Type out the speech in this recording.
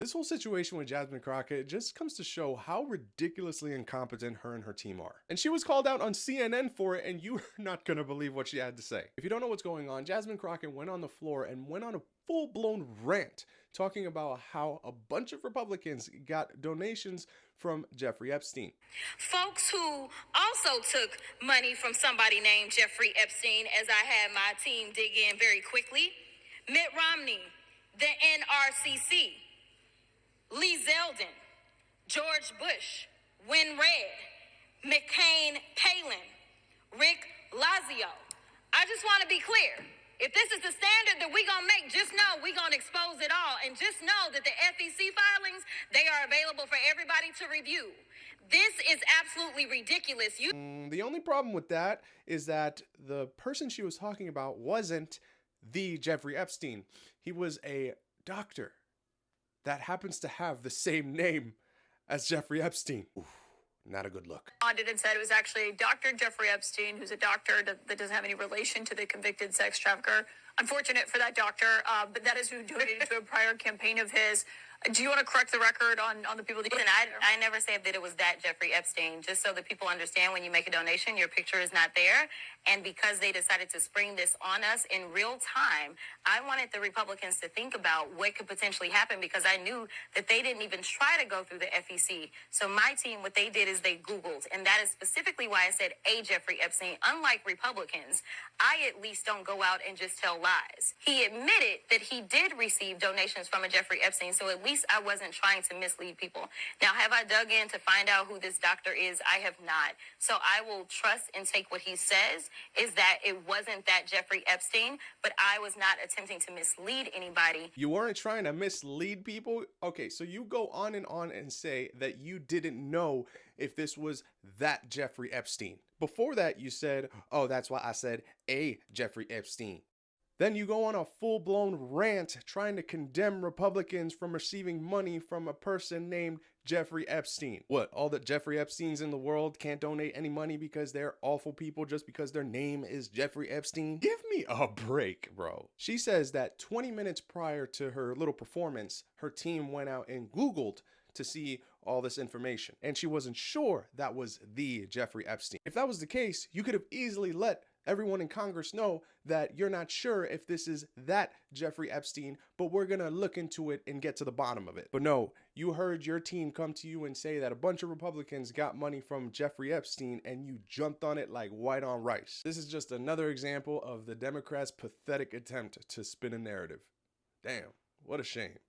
This whole situation with Jasmine Crockett just comes to show how ridiculously incompetent her and her team are. And she was called out on CNN for it, and you're not gonna believe what she had to say. If you don't know what's going on, Jasmine Crockett went on the floor and went on a full-blown rant talking about how a bunch of Republicans got donations from Jeffrey Epstein. Folks who also took money from somebody named Jeffrey Epstein, as I had my team dig in very quickly: Mitt Romney, the NRCC, Lee Zeldin, George Bush, Win Red, McCain Palin, Rick Lazio. I just want to be clear. If this is the standard that we're going to make, just know we're going to expose it all. And just know that the FEC filings, they are available for everybody to review. This is absolutely ridiculous. The only problem with that is that the person she was talking about wasn't the Jeffrey Epstein. He was a doctor that happens to have the same name as Jeffrey Epstein. Oof, not a good look. Did and said it was actually Dr. Jeffrey Epstein, who's a doctor that doesn't have any relation to the convicted sex trafficker. Unfortunate for that doctor, but that is who donated to a prior campaign of his. Do you want to correct the record on the people that... Listen, I never said that it was that Jeffrey Epstein. Just so that people understand, when you make a donation, your picture is not there. And because they decided to spring this on us in real time, I wanted the Republicans to think about what could potentially happen, because I knew that they didn't even try to go through the FEC. So my team, what they did is they Googled. And that is specifically why I said a Jeffrey Epstein. Unlike Republicans, I at least don't go out and just tell lies. He admitted that he did receive donations from a Jeffrey Epstein, so at least I wasn't trying to mislead people. Now, have I dug in to find out who this doctor is? I have not. So I will trust and take what he says, is that it wasn't that Jeffrey Epstein, but I was not attempting to mislead anybody. You weren't trying to mislead people? Okay, so you go on and say that you didn't know if this was that Jeffrey Epstein. Before that, you said, oh, that's why I said a Jeffrey Epstein. Then you go on a full-blown rant trying to condemn Republicans from receiving money from a person named Jeffrey Epstein. What, all the Jeffrey Epsteins in the world can't donate any money because they're awful people just because their name is Jeffrey Epstein? Give me a break, bro. She says that 20 minutes prior to her little performance, her team went out and Googled to see all this information, and she wasn't sure that was the Jeffrey Epstein. If that was the case, you could have easily let everyone in Congress know that you're not sure if this is that Jeffrey Epstein, but we're gonna look into it and get to the bottom of it. But no, you heard your team come to you and say that a bunch of Republicans got money from Jeffrey Epstein, and you jumped on it like white on rice. This is just another example of the Democrats' pathetic attempt to spin a narrative. Damn, what a shame.